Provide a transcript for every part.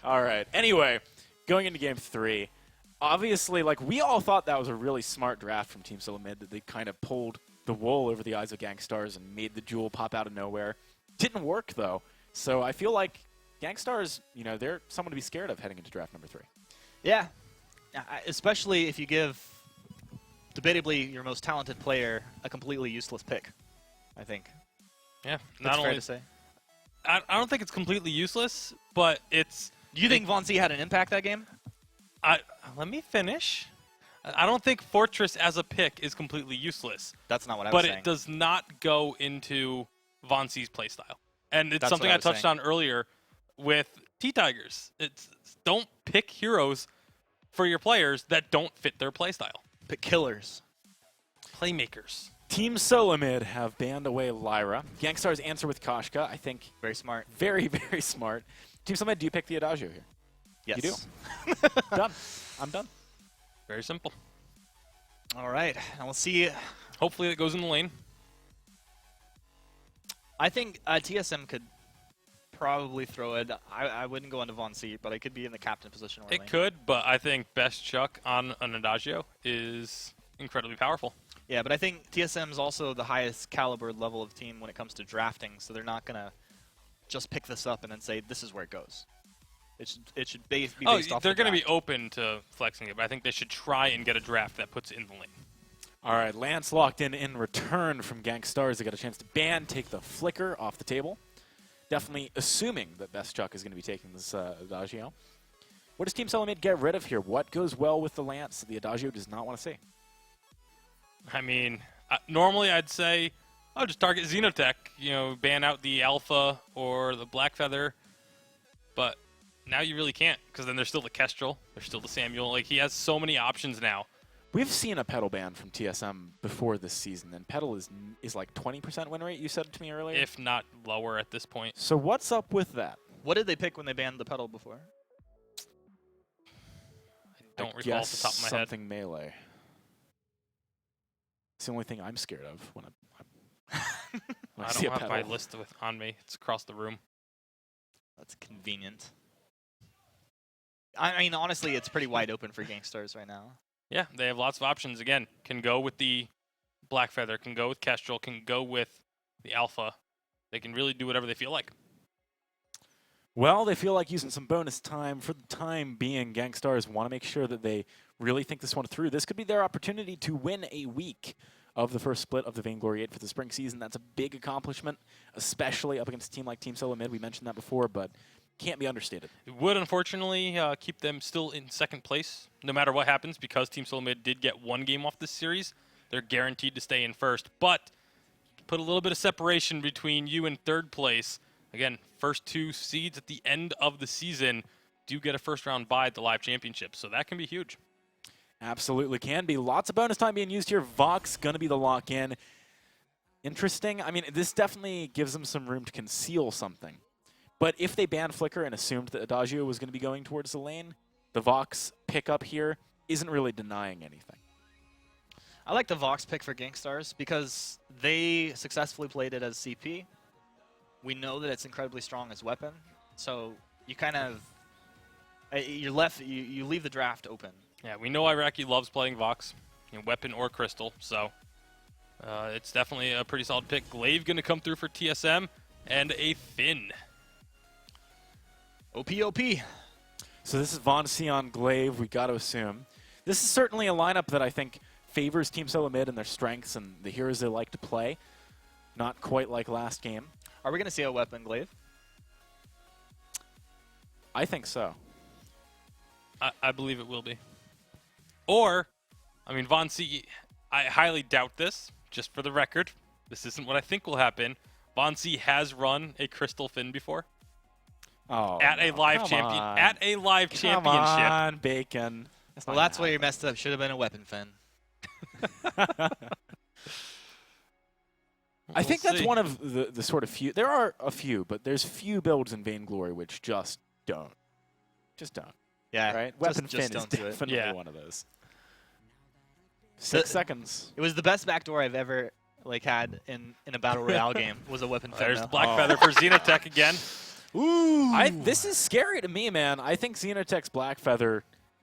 All right. Anyway, going into game 3, obviously, like, we all thought that was a really smart draft from Team Solo Mid, that they kind of pulled the wool over the eyes of GankStars and made the jewel pop out of nowhere. Didn't work, though. So I feel like GankStars, you know, they're someone to be scared of heading into draft number 3. Yeah, especially if you give, debatably, your most talented player a completely useless pick, I think. Yeah, That's fair to say. I don't think it's completely useless, but it's... Do you think Von Z had an impact that game? Let me finish. I don't think Fortress as a pick is completely useless. That's not what I was saying. But it does not go into Von C's playstyle. And it's That's something what I I was touched saying. on earlier with T-Tigers. Don't pick heroes for your players that don't fit their playstyle. Pick killers. Playmakers. Team Solo Mid have banned away Lyra. GankStars answer with Koshka. I think Very smart. very, very smart. Team Solo Mid, do you pick the Adagio here? Yes. You do? Done. I'm done. Very simple. All right, and we'll see. Hopefully it goes in the lane. I think TSM could probably throw it. I wouldn't go into Von C, but I could be in the captain position. It could, but I think Best Chuck on an Adagio is incredibly powerful. Yeah, but I think TSM is also the highest caliber level of team when it comes to drafting, so they're not going to just pick this up and then say, this is where it goes. It should be based off they're the going to be draft. open to flexing it, but I think they should try and get a draft that puts it in the lane. All right, Lance locked in return from GankStars. They got a chance to ban, take the flicker off the table. Definitely assuming that Best Chuck is going to be taking this Adagio. What does Team Solo Mid get rid of here? What goes well with the Lance that the Adagio does not want to see? I mean, normally I'd say, oh, just target Xenotech, you know, ban out the Alpha or the Black Feather. But now you really can't, because then there's still the Kestrel, there's still the Samuel. Like, he has so many options now. We've seen a Petal ban from TSM before this season, and Petal is like 20% win rate, you said it to me earlier? If not lower at this point. So what's up with that? What did they pick when they banned the pedal before? I don't recall off the top of my head. Something melee. It's the only thing I'm scared of when I see don't a have my Petal. list on me. It's across the room. That's convenient. I mean, honestly, it's pretty wide open for GankStars right now. Yeah, they have lots of options. Again, can go with the Black Feather, can go with Kestrel, can go with the Alpha. They can really do whatever they feel like. Well, they feel like using some bonus time. For the time being, GankStars want to make sure that they really think this one through. This could be their opportunity to win a week of the first split of the Vainglory8 for the spring season. That's a big accomplishment, especially up against a team like Team Solo Mid. We mentioned that before, but can't be understated. It would, unfortunately, keep them still in second place, no matter what happens, because Team Solo Mid did get one game off this series. They're guaranteed to stay in first, but put a little bit of separation between you and third place. Again, first two seeds at the end of the season do get a first-round bye at the Live Championship, so that can be huge. Absolutely can be. Lots of bonus time being used here. Vox going to be the lock-in. Interesting. I mean, this definitely gives them some room to conceal something. But if they banned Flicker and assumed that Adagio was going to be going towards the lane, the Vox pickup here isn't really denying anything. I like the Vox pick for GankStars because they successfully played it as CP. We know that it's incredibly strong as weapon, so you kind of you leave the draft open. Yeah, we know Iraqi loves playing Vox, weapon or crystal, so it's definitely a pretty solid pick. Glaive going to come through for TSM, and a Finn. OP. So this is Von C on Glaive, we got to assume. This is certainly a lineup that I think favors Team Solo Mid and their strengths and the heroes they like to play. Not quite like last game. Are we going to see a weapon Glaive? I think so. I believe it will be. Or, I mean, Von C, I highly doubt this, just for the record. This isn't what I think will happen. Von C has run a Crystal Finn before. Oh, At a live championship. Come on, Bacon. Well, that's where you messed up. Should have been a weapon Finn. I think that's one of the sort of few. There are a few, but there's few builds in Vainglory which just don't. Just don't. Yeah. Right? Weapon just Finn is don't do it. definitely one of those. 6 seconds. It was the best backdoor I've ever had in a battle royale game. Was a weapon Finn. There's the Black Feather for Xenotech again. Ooh. This is scary to me, man. I think Xenotech's Blackfeather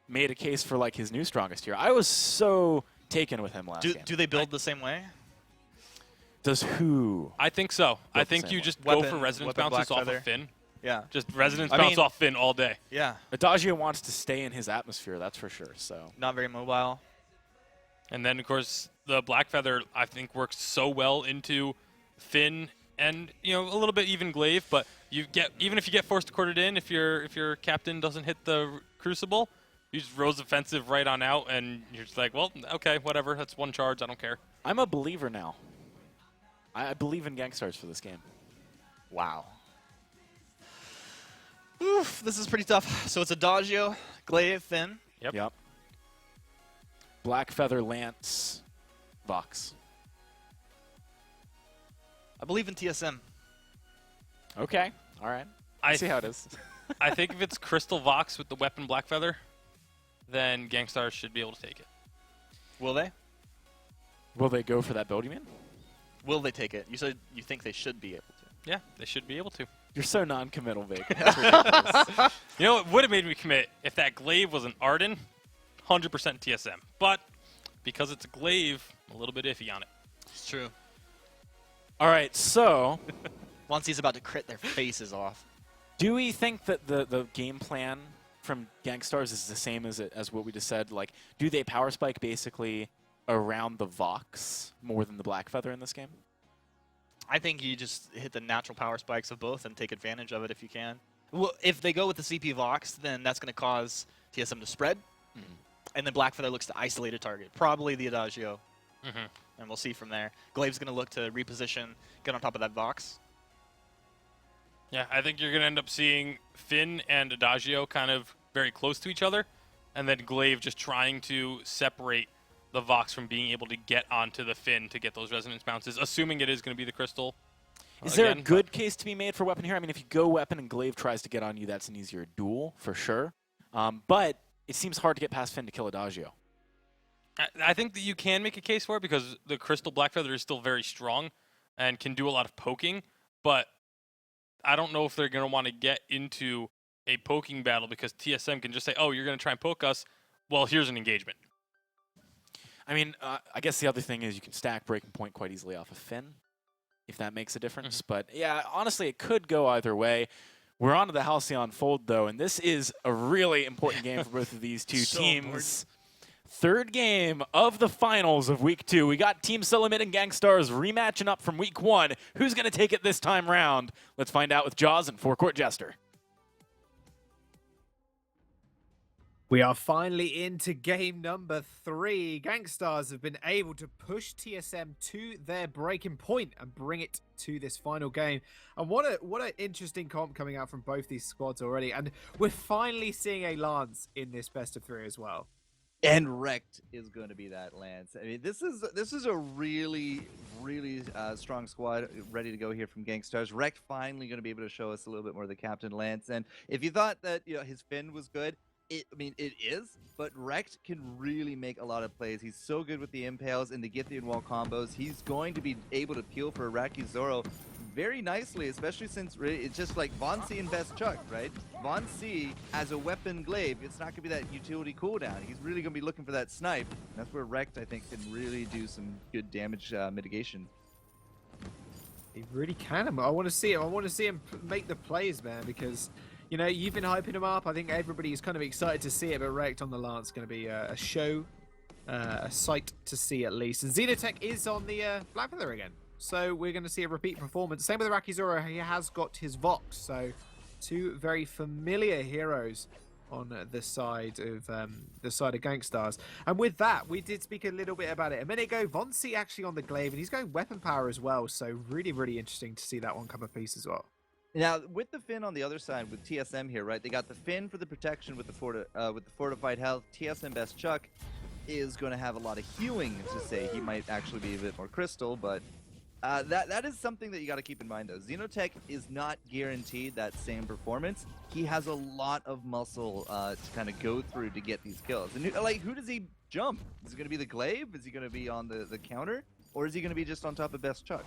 made a case for like his new strongest tier. I was so taken with him last game. Do they build the same way? Does who? I think so. I the think same you way. just go for Weapon- resonance weapon bounces off Blackfeather. of Finn. Yeah. Just resonance I bounce mean- off Finn all day. Yeah. Adagio wants to stay in his atmosphere, that's for sure. So Not very mobile. And then, of course, the Blackfeather, I think, works so well into Finn and, you know, a little bit even Glaive. But you get even if you get forced to court it in, if your captain doesn't hit the Crucible, you just Rose offensive right on out, and you're just like, well, okay, whatever. That's one charge. I don't care. I'm a believer now. I believe in GankStars for this game. Wow. Oof, this is pretty tough. So it's Adagio, Glaive, Finn. Yep. Blackfeather, Lance, Vox. I believe in TSM. Okay. All right. I See how it is. I think if it's Crystal Vox with the weapon Blackfeather, then GankStars should be able to take it. Will they? Will they go for that build, you mean? Will they take it? You said you think they should be able to. Yeah, they should be able to. You're so non-committal, Vic. That's ridiculous. You know, it would have made me commit if that Glaive was an Arden, 100% TSM. But because it's a Glaive, I'm a little bit iffy on it. It's true. All right, so Once he's about to crit their faces off. do we think that the game plan from GankStars is the same as what we just said? Like, do they power spike basically around the Vox more than the Blackfeather in this game? I think you just hit the natural power spikes of both and take advantage of it if you can. Well, if they go with the CP Vox, then that's going to cause TSM to spread. And then Blackfeather looks to isolate a target, probably the Adagio. And we'll see from there. Glaive's going to look to reposition, get on top of that Vox. Yeah, I think you're going to end up seeing Finn and Adagio kind of very close to each other, and then Glaive just trying to separate the Vox from being able to get onto the Finn to get those resonance bounces, assuming it is going to be the Crystal. Is there a again, good case to be made for weapon here? I mean, if you go weapon and Glaive tries to get on you, that's an easier duel for sure. But it seems hard to get past Finn to kill Adagio. I think that you can make a case for it because the Crystal Blackfeather is still very strong and can do a lot of poking, but I don't know if they're going to want to get into a poking battle because TSM can just say, oh, you're going to try and poke us. Well, here's an engagement. I mean, I guess the other thing is you can stack Breaking Point quite easily off of Finn, if that makes a difference. But yeah, honestly, it could go either way. We're on to the Halcyon Fold, though, and this is a really important game for both of these two teams. Third game of the finals of Week 2. We got Team Solomid and GankStars rematching up from Week 1. Who's going to take it this time round? Let's find out with Jaws and Forecourt Jester. We are finally into game number 3. GankStars have been able to push TSM to their breaking point and bring it to this final game. And what an interesting comp coming out from both these squads already. And we're finally seeing a Lance in this best of 3 as well. And Wrecked is going to be that Lance. I mean, this is a really strong squad ready to go here from GankStars. Wrecked finally going to be able to show us a little bit more of the Captain Lance. And if you thought that his Finn was good, it is, but Wrecked can really make a lot of plays. He's so good with the impales and the Githian wall combos. He's going to be able to peel for Iraqi Zoro very nicely, especially since it's just like Von C and Best Chuck, right? Von C as a weapon Glaive, it's not going to be that utility cooldown. He's really going to be looking for that snipe. And that's where Wrecked, I think, can really do some good damage mitigation. He really can. I want to see him. I want to see him make the plays, man, because you've been hyping him up. I think everybody's kind of excited to see it, but Wrecked on the Lance is going to be a show, a sight to see at least. And Xenotech is on the Blackfeather again. So we're going to see a repeat performance. Same with Iraqi Zoro. He has got his Vox. So two very familiar heroes on the side of GankStars. And with that, we did speak a little bit about it a minute ago. Von C actually on the Glaive, and he's going weapon power as well. So really, really interesting to see that one come a piece as well. Now, with the Finn on the other side, with TSM here, right? They got the Finn for the protection with the fortified health. TSM Best Chuck is going to have a lot of healing to say. He might actually be a bit more crystal, but that is something that you got to keep in mind, though. Xenotech is not guaranteed that same performance. He has a lot of muscle to kind of go through to get these kills. And who does he jump? Is it going to be the Glaive? Is he going to be on the counter? Or is he going to be just on top of Best Chuck?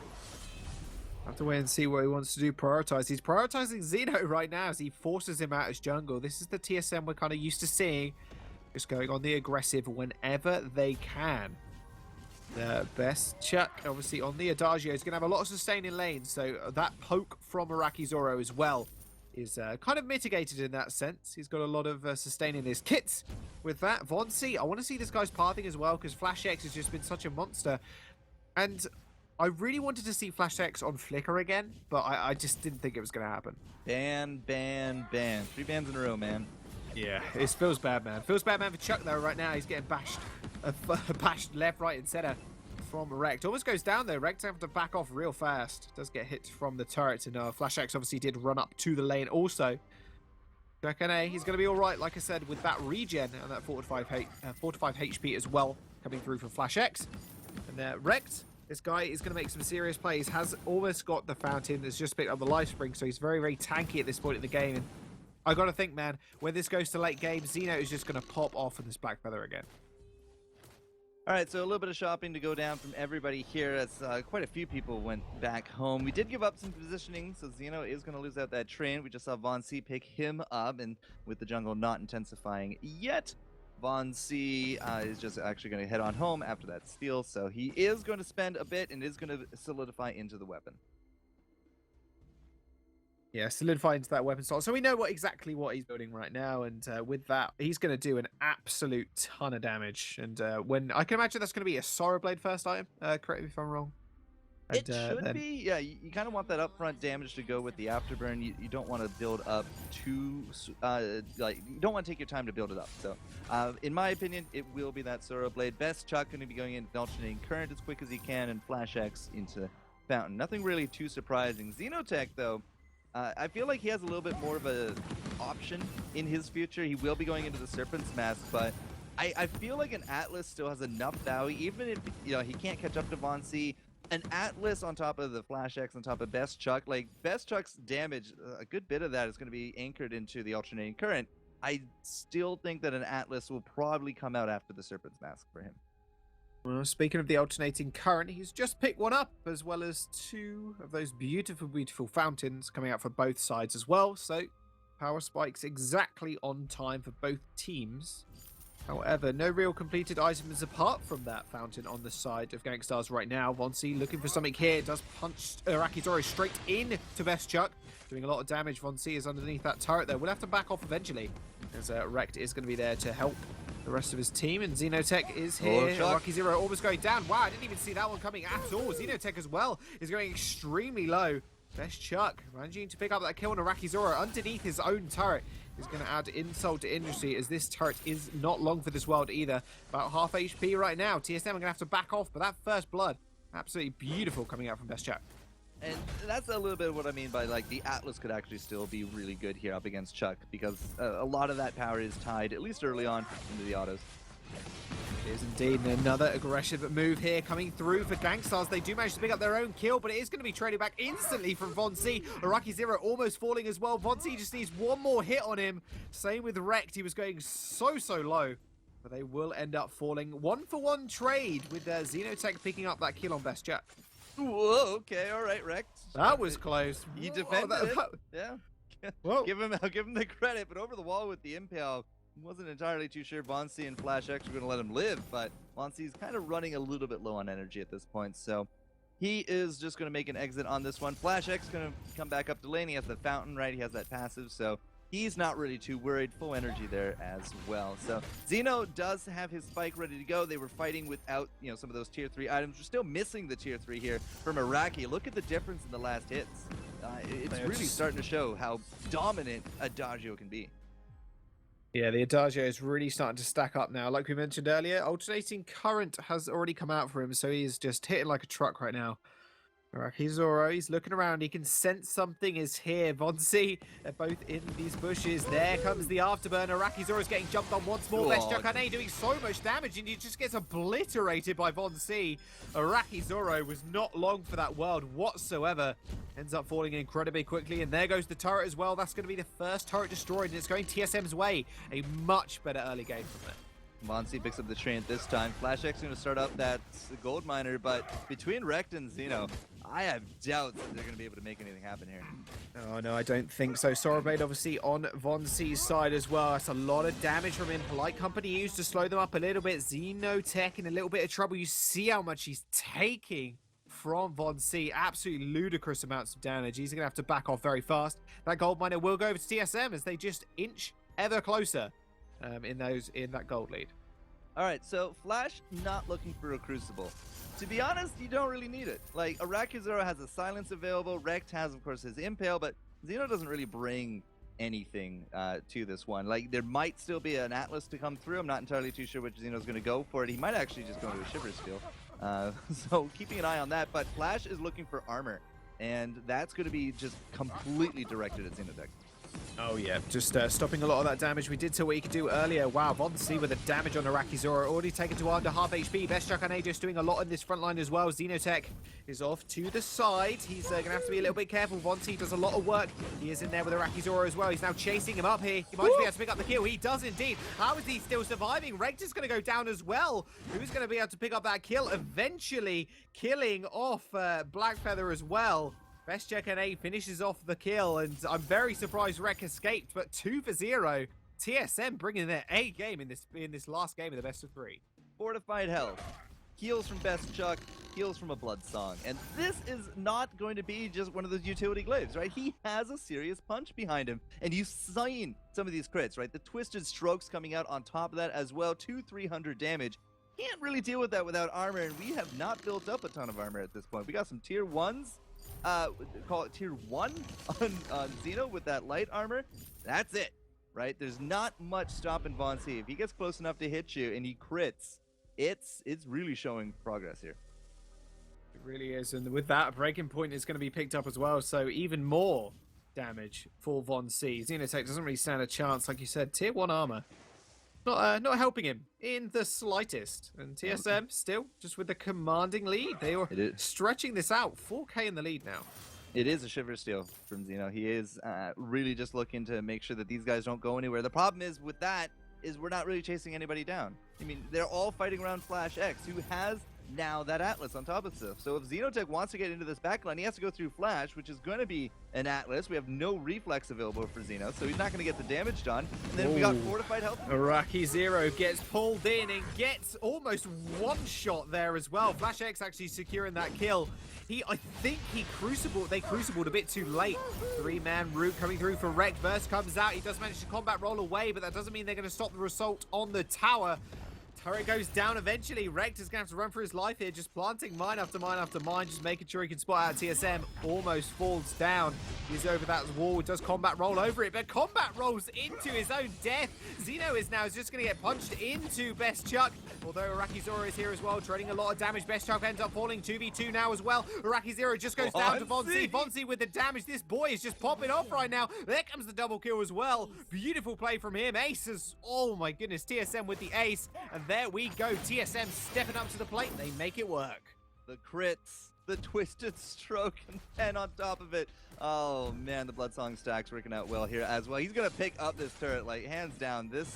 Have to wait and see what he wants to do. Prioritize. He's prioritizing Xeno right now as he forces him out as jungle. This is the TSM we're kind of used to seeing. Just going on the aggressive whenever they can. The best Chuck, obviously, on the Adagio is going to have a lot of sustaining lanes. So that poke from Arakizoro as well is kind of mitigated in that sense. He's got a lot of sustaining his kits with that. Vonsi, I want to see this guy's pathing as well because Flash X has just been such a monster. And I really wanted to see Flash X on Flicker again, but I just didn't think it was going to happen. Ban, ban, ban. 3 bans in a row, man. Yeah, it feels bad, man. Feels bad, man, for Chuck, though, right now. He's getting bashed. Bashed left, right, and center from Rekt. Almost goes down, though. Rekt have to back off real fast. Does get hit from the turret, and Flash X obviously did run up to the lane also. Jakane, he's going to be all right, like I said, with that regen and that 4 to 5 HP as well coming through from Flash X. And Rekt, this guy is going to make some serious plays. Has almost got the fountain. That's just picked up the life spring, so he's very, very tanky at this point in the game. And I got to think, man, when this goes to late game, Xeno is just going to pop off in this Black Feather again. All right, so a little bit of shopping to go down from everybody here as quite a few people went back home. We did give up some positioning, so Xeno is going to lose out that train. We just saw Von C pick him up, and with the jungle not intensifying yet, Von C is just actually going to head on home after that steal, so he is going to spend a bit and is going to solidify into the weapon. Yeah, solidify into that weapon slot. So we know exactly what he's building right now, and with that, he's going to do an absolute ton of damage. And when I can imagine that's going to be a Sorrow Blade first item. Correct me if I'm wrong. And, it should be. Yeah, you kind of want that upfront damage to go with the afterburn. You don't want to build up too, like, you don't want to take your time to build it up. So, in my opinion, it will be that Sorrow Blade. Best Chuck going to be going into alternating current as quick as he can, and Flash X into Fountain. Nothing really too surprising. Xenotech, though, I feel like he has a little bit more of a option in his future. He will be going into the Serpent's Mask, but I feel like an Atlas still has enough value, even if he can't catch up to Von C. An Atlas on top of the Flash X on top of Best Chuck, like Best Chuck's damage, a good bit of that is going to be anchored into the alternating current. I still think that an Atlas will probably come out after the Serpent's Mask for him. Well, speaking of the alternating current, he's just picked one up, as well as 2 of those beautiful, beautiful fountains coming out for both sides as well. So, power spikes exactly on time for both teams. However, no real completed items apart from that fountain on the side of GankStars right now. Vonsi looking for something here. Does punch Arakizoro straight in to Best Chuck. Doing a lot of damage. Vonsi is underneath that turret there. We'll have to back off eventually, as Rekt is going to be there to help the rest of his team, and Xenotech is here. Arakizoro almost going down. Wow, I didn't even see that one coming at all. Xenotech as well is going extremely low. Best Chuck managing to pick up that kill on Arakizoro underneath his own turret. Is going to add insult to injury, as this turret is not long for this world either. About half HP right now. TSM are going to have to back off, but that first blood, absolutely beautiful coming out from Best Chuck. And that's a little bit of what I mean by, like, the Atlas could actually still be really good here up against Chuck, because a lot of that power is tied, at least early on, into the autos. It is indeed another aggressive move here coming through for GankStars. They do manage to pick up their own kill, but it is going to be traded back instantly from Von C. Arakizoro almost falling as well. Von C just needs one more hit on him. Same with Rekt. He was going so low, but they will end up falling. 1-for-1 trade with Xenotech picking up that kill on Best Chuck. Whoa, okay, all right, Rekt. That was close. He defended it. Yeah. Whoa. I'll give him the credit, but over the wall with the impale, wasn't entirely too sure Von C and Flash X were going to let him live, but Von C's kind of running a little bit low on energy at this point, so he is just going to make an exit on this one. Flash X going to come back up to lane. He has the fountain, right? He has that passive, so he's not really too worried. Full energy there as well. So Xeno does have his spike ready to go. They were fighting without, some of those tier 3 items. We're still missing the tier 3 here from Iraqi. Look at the difference in the last hits. It's really starting to show how dominant Adagio can be. Yeah, the Adagio is really starting to stack up now. Like we mentioned earlier, alternating current has already come out for him, so he's just hitting like a truck right now. Arakizoro, he's looking around. He can sense something is here. Von C, they're both in these bushes. There comes the afterburn. Arakizoro's getting jumped on once more. Best Jakane doing so much damage, and he just gets obliterated by Von C. Arakizoro was not long for that world whatsoever. Ends up falling incredibly quickly, and there goes the turret as well. That's going to be the first turret destroyed, and it's going TSM's way. A much better early game from there. Von C picks up the train this time. Flash X going to start up that gold miner, but between Rekt and Xeno, I have doubts that they're going to be able to make anything happen here. Oh, no, I don't think so. Sorrowblade obviously on Von C's side as well. That's a lot of damage from him. Polite Company used to slow them up a little bit. Xenotech in a little bit of trouble. You see how much he's taking from Von C. Absolutely ludicrous amounts of damage. He's going to have to back off very fast. That gold miner will go over to TSM as they just inch ever closer in that gold lead. All right, so Flash not looking for a Crucible. To be honest, you don't really need it. Like, Arakizoro has a silence available. Rekt has, of course, his Impale, but Xeno doesn't really bring anything to this one. Like, there might still be an Atlas to come through. I'm not entirely too sure which Xeno's going to go for it. He might actually just go into a Shiver Steel. So keeping an eye on that. But Flash is looking for armor, and that's going to be just completely directed at Xenotech. Oh yeah, just stopping a lot of that damage we did to what he could do earlier. Wow, Von C with the damage on Arakizoro already taken to under half HP. Best Chakane just doing a lot in this front line as well. Xenotech is off to the side. He's going to have to be a little bit careful. Von C does a lot of work. He is in there with Arakizoro as well. He's now chasing him up here. He might be able to pick up the kill. He does indeed. How is he still surviving? Rekt is going to go down as well. Who's going to be able to pick up that kill? Eventually killing off Blackfeather as well. Best Check and 8 finishes off the kill, and I'm very surprised Rekt escaped, but 2 for 0. TSM bringing their A game in this last game of the best of 3. Fortified health, heals from Best Chuck, heals from a Blood Song. And this is not going to be just one of those utility glaives, right? He has a serious punch behind him, and you've seen some of these crits, right? The Twisted Strokes coming out on top of that as well, 200-300 damage. Can't really deal with that without armor, and we have not built up a ton of armor at this point. We got some tier 1s. Call it tier 1 on Xeno with that light armor. That's it, right? There's not much stopping Von C. If he gets close enough to hit you and he crits, it's really showing progress here. It really is, and with that, Breaking Point is going to be picked up as well, so even more damage for Von C. Xenotech doesn't really stand a chance, like you said. Tier 1 armor. Not helping him in the slightest. And TSM still just with the commanding lead. They were stretching this out. 4K in the lead now. It is a Shiver Steel from Xeno. He is really just looking to make sure that these guys don't go anywhere. The problem is with that is we're not really chasing anybody down. I mean, they're all fighting around Flash X, who has now that Atlas on top of stuff. So if Xenotech wants to get into this backline, he has to go through Flash, which is going to be an Atlas. We have no reflex available for Xeno, so he's not going to get the damage done. And then we got Fortified Health. Arakizoro gets pulled in and gets almost one shot there as well. Flash X actually securing that kill. I think they crucibled a bit too late. 3-man route coming through for Rekt. Burst comes out. He does manage to combat roll away, but that doesn't mean they're going to stop the assault on the tower. Turret goes down eventually. Rekt is going to have to run for his life here, just planting mine after mine after mine, just making sure he can spot out TSM. Almost falls down. He's over that wall. Does Combat roll over it, but Combat rolls into his own death. Xeno is now just going to get punched into Best Chuck, although Arakizoro is here as well, trading a lot of damage. Best Chuck ends up falling 2v2 now as well. Arakizoro just goes down to Von C. Von C with the damage. This boy is just popping off right now. There comes the double kill as well. Beautiful play from him. Aces. Oh my goodness. TSM with the ace. And there we go. TSM stepping up to the plate. They make it work. The crits, the Twisted Stroke, and 10 on top of it. Oh man, the Blood Song stack's working out well here as well. He's gonna pick up this turret, like hands down. This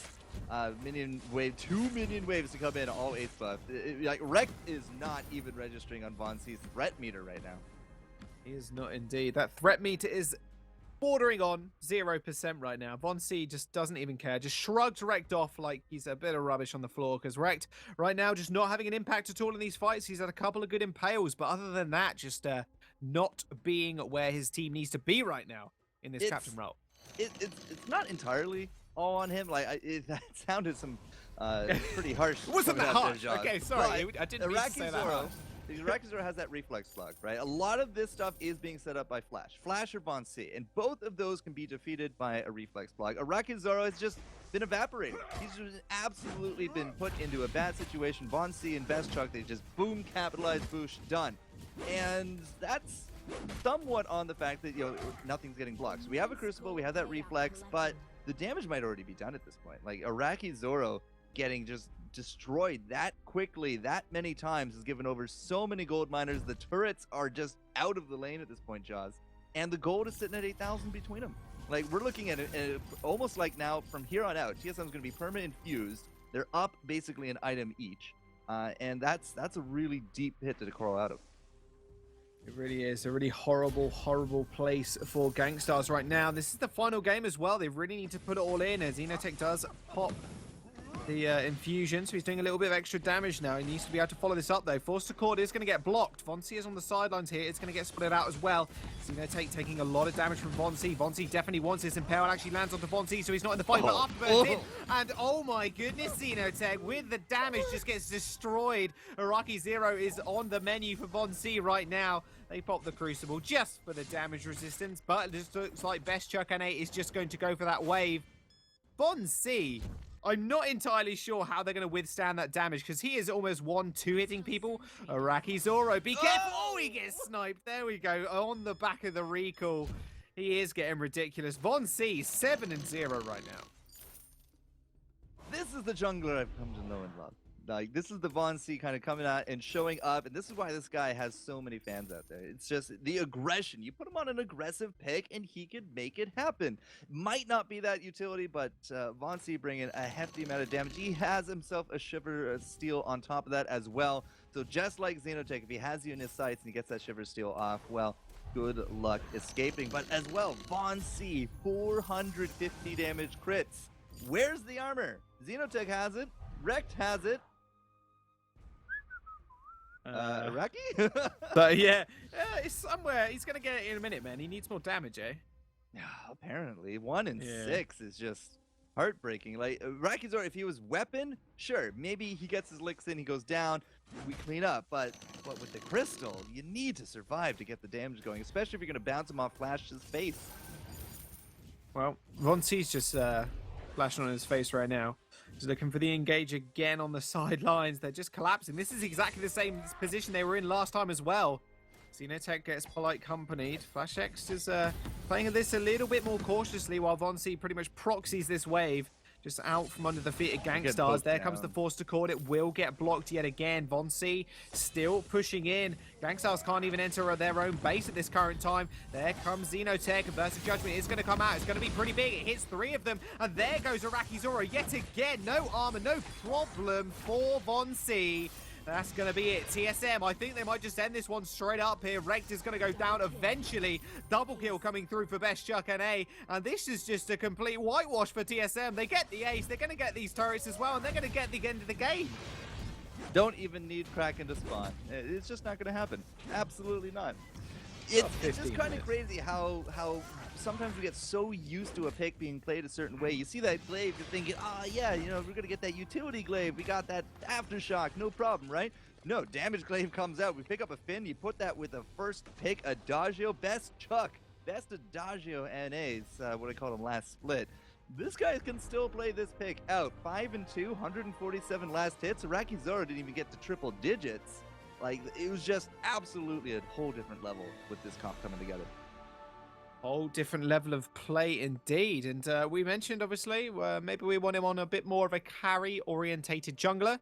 minion wave, 2 minion waves to come in, all ace buff. Like Rekt is not even registering on Von C's threat meter right now. He is not indeed. That threat meter is bordering on 0% right now. Von C just doesn't even care. Just shrugs Rekt off like he's a bit of rubbish on the floor, because Rekt right now just not having an impact at all in these fights. He's had a couple of good impales, but other than that, just not being where his team needs to be right now in this captain role. It's not entirely all on him. Like that sounded some pretty harsh. Wasn't that harsh? Okay, sorry. I didn't mean to say that harsh. Arakizoro has that reflex block, right? A lot of this stuff is being set up by Flash or Von C, and both of those can be defeated by a reflex block. Arakizoro has just been evaporated. He's just absolutely been put into a bad situation. Von C and Best Chuck, they just boom, capitalize, boosh, done. And that's somewhat on the fact that, nothing's getting blocked. So we have a Crucible, we have that reflex, but the damage might already be done at this point. Like, Arakizoro getting just destroyed that quickly, that many times, has given over so many gold miners. The turrets are just out of the lane at this point, Jaws. And the gold is sitting at 8,000 between them. Like, we're looking at it almost like now, from here on out, TSM is going to be permanent infused. They're up basically an item each. And that's a really deep hit to crawl out of. It really is a really horrible, horrible place for GankStars right now. This is the final game as well. They really need to put it all in as Xenotech does pop the infusion, so he's doing a little bit of extra damage now. He needs to be able to follow this up though. Force to Court is going to get blocked. Vonsi is on the sidelines here. It's going to get split out as well. Xenotech taking a lot of damage from Vonsi. Vonsi definitely wants this. Impale actually lands onto Vonsi, so he's not in the fight, but afterburns in. And oh my goodness, Xenotech with the damage just gets destroyed. Iraqi Zero is on the menu for Vonsi right now. They pop the Crucible just for the damage resistance, but it just looks like Best Chuck and 8 is just going to go for that wave. Vonsi, I'm not entirely sure how they're going to withstand that damage because he is almost 1-2 hitting people. Iraqi Zoro, be careful! Oh, he gets sniped. There we go. On the back of the recall. He is getting ridiculous. Vonsi, 7-0 right now. This is the jungler I've come to know and love. Like, this is the Von C kind of coming out and showing up, and this is why this guy has so many fans out there. It's just the aggression. You put him on an aggressive pick, and he can make it happen. Might not be that utility, but Von C bringing a hefty amount of damage. He has himself a Shiver Steel on top of that as well. So just like Xenotech, if he has you in his sights and he gets that Shiver Steel off, well, good luck escaping. But as well, Von C, 450 damage crits. Where's the armor? Xenotech has it. Rekt has it. Iraqi? But yeah, it's somewhere. He's going to get it in a minute, man. He needs more damage, eh? Apparently. 1 in 6 is just heartbreaking. Like, Iraqi's, if he was weapon, sure, maybe he gets his licks in, he goes down, we clean up. But with the crystal, you need to survive to get the damage going, especially if you're going to bounce him off Flash's face. Well, Von C's just flashing on his face right now. He's looking for the engage again on the sidelines. They're just collapsing. This is exactly the same position they were in last time as well. Xenotech gets polite companied. FlashX is playing this a little bit more cautiously while Von C pretty much proxies this wave. Just out from under the feet of GankStars. There comes the Force to Court. It will get blocked yet again. Von C still pushing in. GankStars can't even enter their own base at this current time. There comes Xenotech. Versus Judgment is going to come out. It's going to be pretty big. It hits 3 of them. And there goes Iraqi Zoro yet again. No armor, no problem for Von C. That's going to be it. TSM, I think they might just end this one straight up here. Rekt is going to go down eventually. Double kill coming through for Best Chuck and A. And this is just a complete whitewash for TSM. They get the ace. They're going to get these turrets as well. And they're going to get the end of the game. Don't even need Kraken to spawn. It's just not going to happen. Absolutely not. It's just kind of crazy how sometimes we get so used to a pick being played a certain way. You see that glaive, you're thinking, yeah, you know, we're going to get that utility glaive. We got that aftershock, no problem, right? No, damage glaive comes out. We pick up a Finn, you put that with a first pick, Adagio, Best Chuck. Best Adagio NA's, what I called him last split. This guy can still play this pick out. 5-2, 147 last hits. Iraqi Zoro didn't even get to triple digits. Like, it was just absolutely a whole different level with this comp coming together. Whole different level of play indeed. And we mentioned, obviously, maybe we want him on a bit more of a carry-orientated jungler.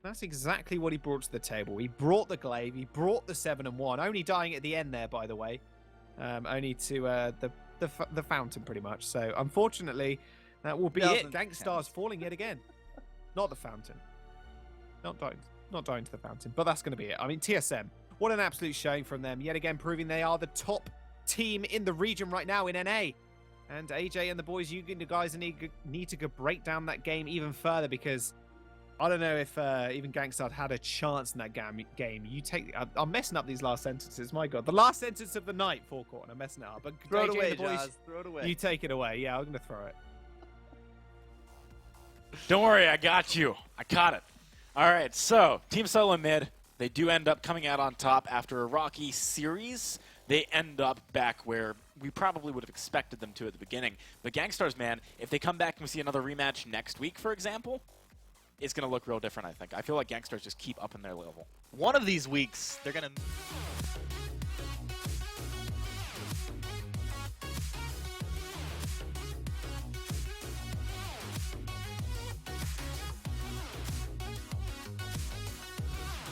That's exactly what he brought to the table. He brought the glaive, he brought the 7-1, only dying at the end there, by the way. Only to the fountain, pretty much. So, unfortunately, that will be it. GankStars falling yet again. Not the fountain. Not dying to the fountain, but that's going to be it. I mean, TSM, what an absolute showing from them. Yet again, proving they are the top team in the region right now in NA. And AJ and the boys, you guys need to break down that game even further because I don't know if even GankStars had a chance in that game. You take, I'm messing up these last sentences. My God, the last sentence of the night, forecourt, and I'm messing it up. But throw AJ it away, and the boys, Jazz. Throw it away. You take it away. Yeah, I'm going to throw it. Don't worry, I got you. I caught it. All right, so Team Solo mid, they do end up coming out on top after a rocky series. They end up back where we probably would have expected them to at the beginning. But GankStars, man, if they come back and we see another rematch next week, for example, it's going to look real different, I think. I feel like GankStars just keep up in their level. One of these weeks, they're going to